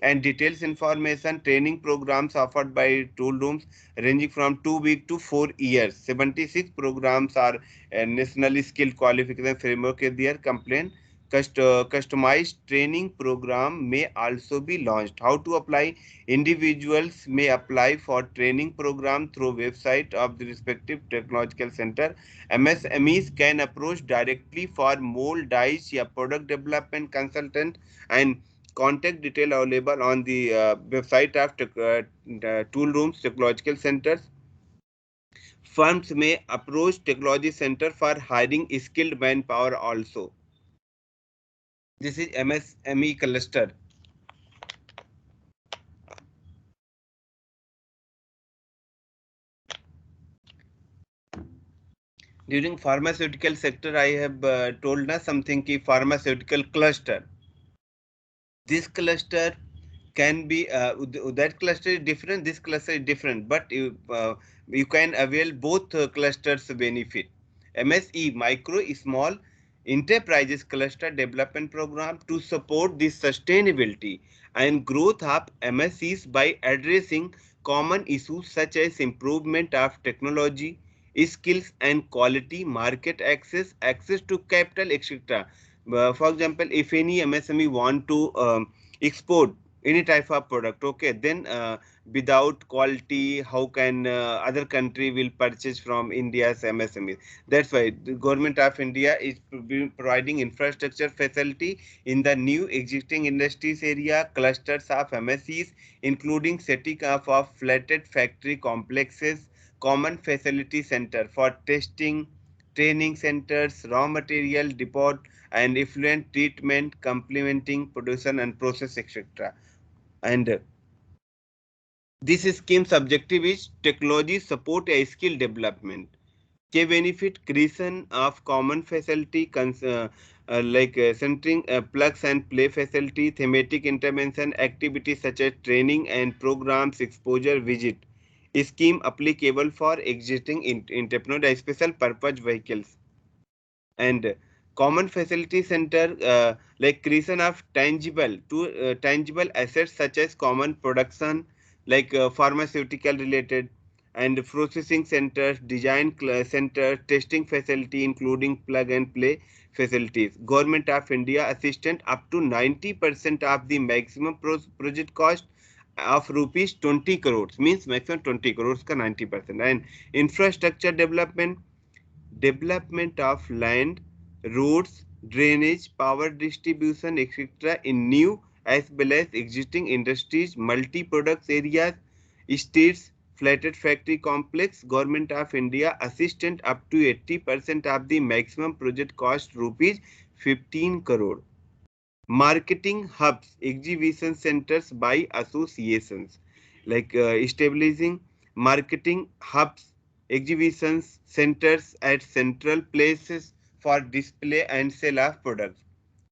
And details information, training programs offered by tool rooms ranging from 2 weeks to 4 years. 76 programs are national skill qualification framework is there. Complaint. Customized training program may also be launched. How to apply? Individuals may apply for training program through website of the respective technological center. MSMEs can approach directly for mold, dies, या product development consultant, and contact detail available on the website of tool rooms technological centers. Firms may approach technology center for hiring skilled manpower also. This is MSME cluster. During pharmaceutical sector, I have told na something ki pharmaceutical cluster. This cluster can be that cluster is different, this cluster is different, but you can avail both clusters benefit. MSE, micro small enterprises cluster development program to support the sustainability and growth of MSEs by addressing common issues such as improvement of technology, skills and quality, market access, access to capital, etc. For example, if any MSME want to export any type of product, okay, then without quality, how can other country will purchase from India's MSME? That's why the government of India is providing infrastructure facility in the new existing industries area, clusters of MSEs, including setting up of flatted factory complexes, common facility center for testing, training centers, raw material depot and effluent treatment, complementing production and process, etc. And this scheme's objective is technology support a skill development. Key benefit creation of common facility centering plugs and play facility, thematic intervention activities such as training and programs, exposure visit. Scheme applicable for existing entrepreneur special purpose vehicles and common facility center like creation of tangible assets such as common production pharmaceutical related and processing centers, design center, testing facility including plug and play facilities. Government of India assistant up to 90% of the maximum project cost of rupees 20 crores, means maximum 20 crores ka 90%. And infrastructure development of land, roads, drainage, power distribution, etc. in new as well as existing industries, multi-products areas, states, flatted factory complex, Government of India assistant up to 80% of the maximum project cost rupees 15 crore. Marketing hubs, exhibition centers by associations, establishing marketing hubs, exhibitions centers at central places for display and sale of products.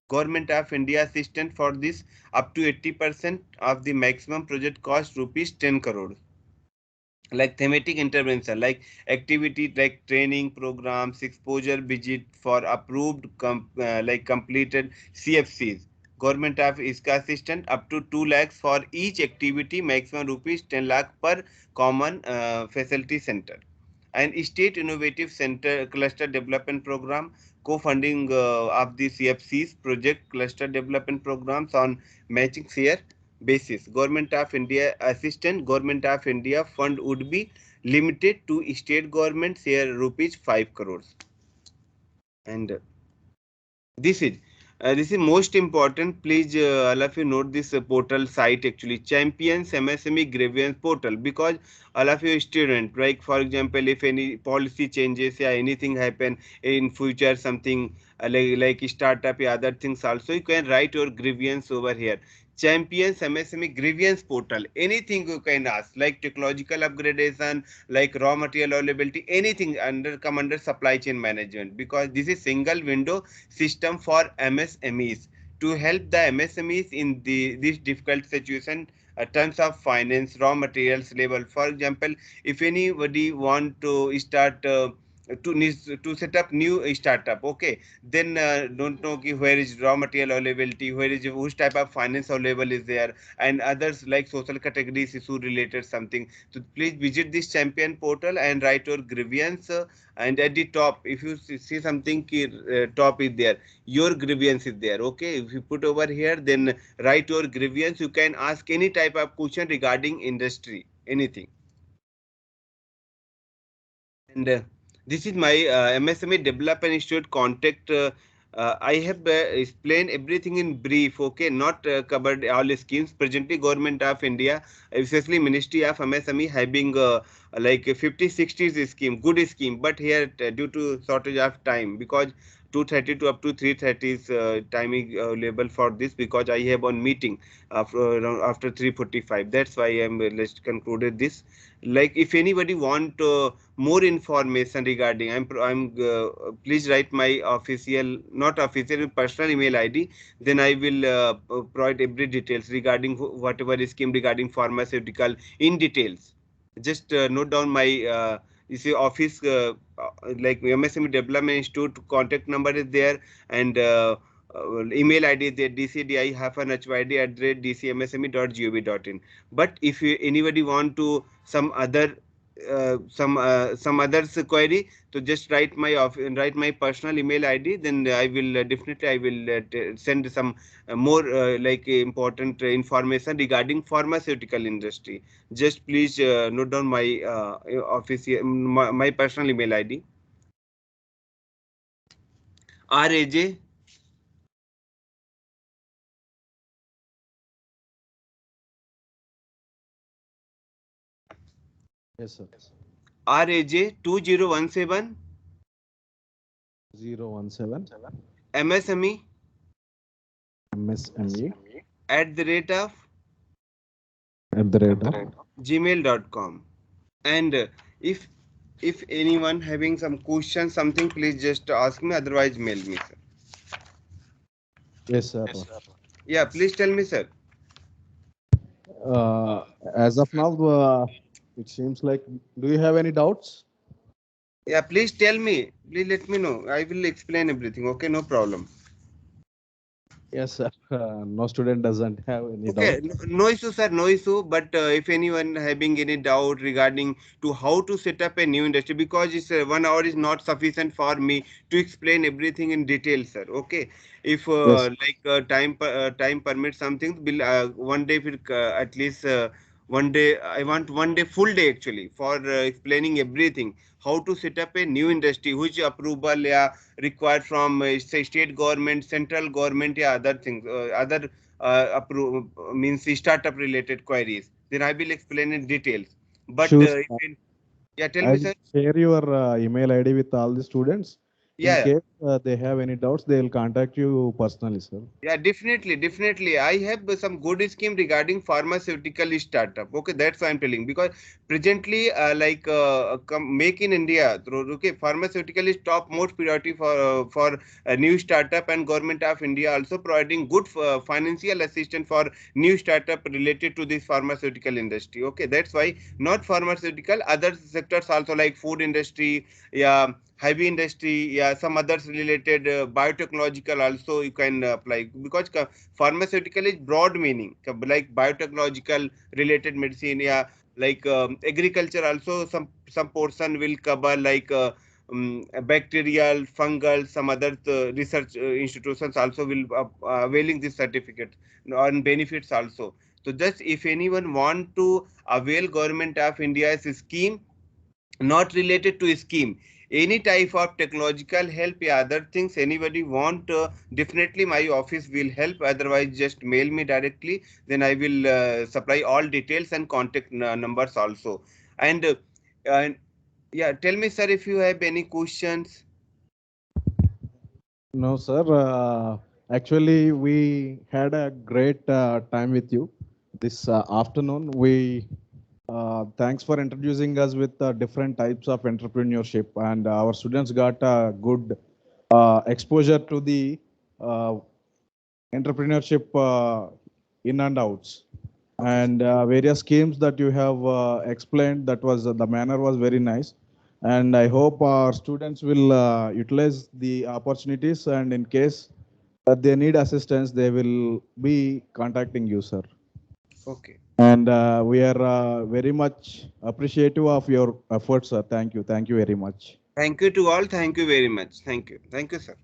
Government of India assistant for this up to 80% of the maximum project cost rupees 10 crores. Like thematic intervention, like activity like training programs, exposure visit for approved completed CFCs. Government of ISKA assistant up to 2 lakhs for each activity, maximum rupees 10 lakh per common facility center. And state innovative center cluster development program, co-funding of the CFCs project cluster development programs on matching share basis. Government of India assistant, Government of India fund would be limited to state government share rupees 5 crores. And this is most important. Please, all of you note this portal site actually, Champions MSME Grievance Portal, because all of you student, like for example, if any policy changes, yeah, anything happen in future, something like startup, yeah, other things also, you can write your grievance over here. Champions MSME Grievance Portal. Anything you can ask, like technological upgradation, like raw material availability, anything come under supply chain management, because this is single window system for MSMEs to help the MSMEs in this difficult situation terms of finance, raw materials level. For example, if anybody want to start to set up new startup, okay, then don't know where is raw material availability, where is which type of finance available is there, and others like social categories issue related something. So please visit this champion portal and write your grievance. And at the top, if you see something top is there, your grievance is there, okay. If you put over here, then write your grievance. You can ask any type of question regarding industry, anything. And this is my MSME Development Institute contact. I have explained everything in brief, okay, not covered all schemes. Presently, Government of India, especially Ministry of MSME, having like 50-60 scheme, good scheme, but here due to shortage of time, because 2:30 to up to 3:30 is timing available for this, because I have one meeting after 3:45. That's why I'm let's concluded this. Like if anybody want more information regarding, please write my official, not official, personal email ID. Then I will provide every details regarding whatever scheme regarding pharmaceutical in details. Just note down my you see office like MSME Development Institute contact number is there, and email ID is there, dcdi-hyd@dcmsme.gov.in. But if anybody want to some other some others query, so just write my personal email ID. Then I will definitely I will send some more like important information regarding pharmaceutical industry. Just please note down my office my personal email ID. RAJ Yes, sir. RAJ 2017 017 MSME MSME @ @ gmail.com. And if anyone having some question something, please just ask me, otherwise mail me, sir. Yes, sir. Yeah, please tell me, sir. As of now, it seems like, do you have any doubts? Yeah, please tell me, please let me know, I will explain everything. Okay, no problem. Yes, sir. No student doesn't have any Okay, doubt. no issue, sir, no issue. But if anyone having any doubt regarding to how to set up a new industry, because it's 1 hour is not sufficient for me to explain everything in detail, sir. Okay, if Yes. like time permits something, will one day will at least one day. I want one day, full day actually, for explaining everything. How to set up a new industry, which approval required from say state government, central government, other things, other approve means startup related queries. Then I will explain in details. But Sure. yeah, tell I me, will sir. share your email ID with all the students. In Yeah, case they have any doubts, they will contact you personally, sir. yeah, definitely, definitely. I have some good scheme regarding pharmaceutical startup. Okay, that's why I'm telling, because presently, make in India. Okay, pharmaceutical is top most priority for a new startup, and government of India also providing good financial assistance for new startup related to this pharmaceutical industry. Okay, that's why not pharmaceutical, other sectors also like food industry, yeah, heavy industry, yeah, some others related biotechnological also you can apply, because pharmaceutical is broad meaning, like biotechnological related medicine, yeah, like agriculture also some portion will cover, like bacterial, fungal, some other research institutions also will availing this certificate on benefits also. So just if anyone want to avail government of India's scheme, not related to scheme, any type of technological help, yeah, other things anybody want, definitely my office will help. Otherwise just mail me directly, then I will supply all details and contact numbers also. And yeah, tell me, sir, if you have any questions. No, sir. Actually, we had a great time with you this afternoon. Thanks for introducing us with different types of entrepreneurship, and our students got a good exposure to the uh, entrepreneurship in and outs, Okay, and various schemes that you have explained. That was the manner was very nice, and I hope our students will utilize the opportunities, and in case that they need assistance, they will be contacting you, sir. okay. And we are very much appreciative of your efforts, sir. Thank you very much. Thank you to all. Thank you very much. Thank you, sir.